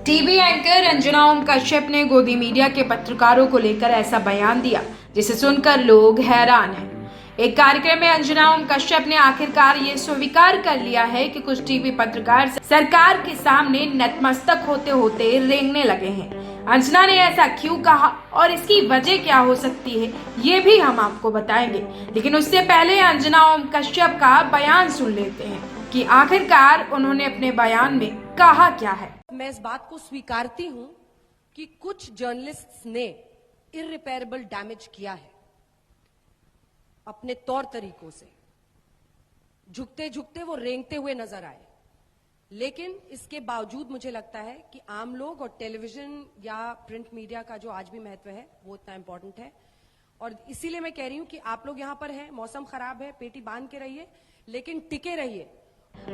TV anchor Anjana Om Kashyap ने गोदी media के पत्रकारों को लेकर ऐसा बयान दिया जिसे सुनकर लोग हैरान हैं। एक कार्यक्रम में अंजना ओम कश्यप ने आखिरकार ये स्वीकार कर लिया है कि कुछ टीवी पत्रकार सरकार के सामने नतमस्तक होते होते रेंगने लगे हैं। अंजना ने ऐसा क्यों कहा और इसकी वजह क्या हो सकती है, ये भी हम आपको बताएंगे, लेकिन उससे पहले अंजना ओम कश्यप का बयान सुन लेते हैं कि आखिरकार उन्होंने अपने बयान में कहा क्या है। मैं इस बात को स्वीकारती हूं कि कुछ जर्नलिस्ट्स ने इररिपेयरेबल डैमेज किया है अपने तौर तरीकों से। झुकते झुकते वो रेंगते हुए नजर आए, लेकिन इसके बावजूद मुझे लगता है कि आम लोग और टेलीविजन या प्रिंट मीडिया का जो आज भी महत्व है वो इतना इंपॉर्टेंट है। और इसीलिए मैं कह रही हूं कि आप लोग यहां पर हैं, मौसम खराब है, पेटी बांध के रहिए, लेकिन टिके रहिए।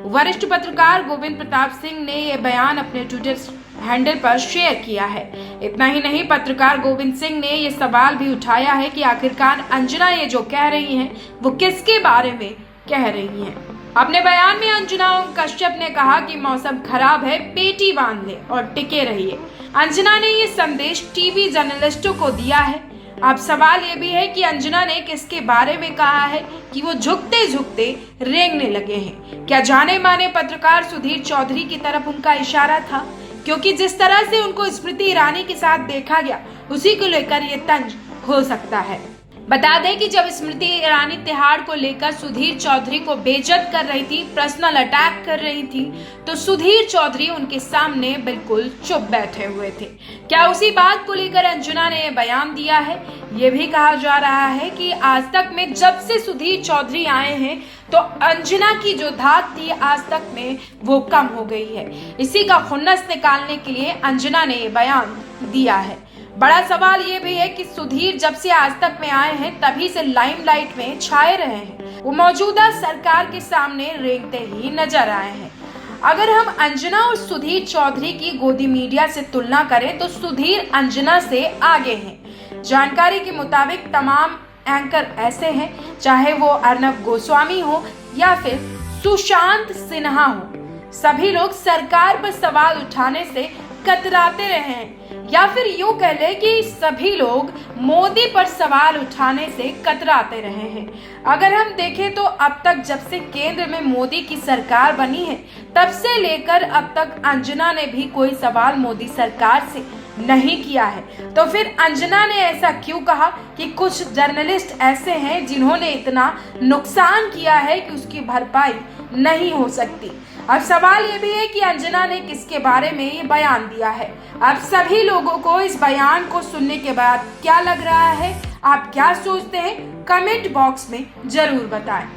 वरिष्ठ पत्रकार गोविंद प्रताप सिंह ने यह बयान अपने ट्विटर हैंडल पर शेयर किया है। इतना ही नहीं, पत्रकार गोविंद सिंह ने यह सवाल भी उठाया है कि आखिरकार अंजना ये जो कह रही हैं वो किसके बारे में कह रही हैं। अपने बयान में अंजना ओम कश्यप ने कहा कि मौसम खराब है, पेटी बांध ले और टिके रहिए। अंजना ने ये संदेश टीवी जर्नलिस्टों को दिया है। अब सवाल ये भी है कि अंजना ने किसके बारे में कहा है कि वो झुकते झुकते रेंगने लगे हैं। क्या जाने माने पत्रकार सुधीर चौधरी की तरफ उनका इशारा था? क्योंकि जिस तरह से उनको स्मृति ईरानी के साथ देखा गया, उसी को लेकर ये तंज हो सकता है। बता दें कि जब स्मृति ईरानी तिहाड़ को लेकर सुधीर चौधरी को बेइज्जत कर रही थी, पर्सनल अटैक कर रही थी, तो सुधीर चौधरी उनके सामने बिल्कुल चुप बैठे हुए थे। क्या उसी बात को लेकर अंजना ने बयान दिया है? ये भी कहा जा रहा है कि आज तक में जब से सुधीर चौधरी आए हैं तो अंजना की जो धाक थी आज तक में वो कम हो गई है। इसी का खुन्नस निकालने के लिए अंजना ने ये बयान दिया है। बड़ा सवाल ये भी है कि सुधीर जब से आज तक में आए हैं तभी से लाइमलाइट में छाए रहे हैं। वो मौजूदा सरकार के सामने रेंगते ही नजर आए हैं। अगर हम अंजना और सुधीर चौधरी की गोदी मीडिया से तुलना करें तो सुधीर अंजना से आगे हैं। जानकारी के मुताबिक तमाम एंकर ऐसे हैं, चाहे वो अर्नब गोस्वामी हो या फिर सुशांत सिन्हा हो, सभी लोग सरकार पर सवाल उठाने से कतराते रहे हैं, या फिर यूं कह ले कि सभी लोग मोदी पर सवाल उठाने से कतराते रहे हैं। अगर हम देखें तो अब तक जब से केंद्र में मोदी की सरकार बनी है तब से लेकर अब तक अंजना ने भी कोई सवाल मोदी सरकार से नहीं किया है। तो फिर अंजना ने ऐसा क्यों कहा कि कुछ जर्नलिस्ट ऐसे हैं जिन्होंने इतना नुकसान किया है कि उसकी भरपाई नहीं हो सकती। अब सवाल ये भी है कि अंजना ने किसके बारे में ये बयान दिया है। अब सभी लोगों को इस बयान को सुनने के बाद क्या लग रहा है, आप क्या सोचते हैं, कमेंट बॉक्स में जरूर बताएं।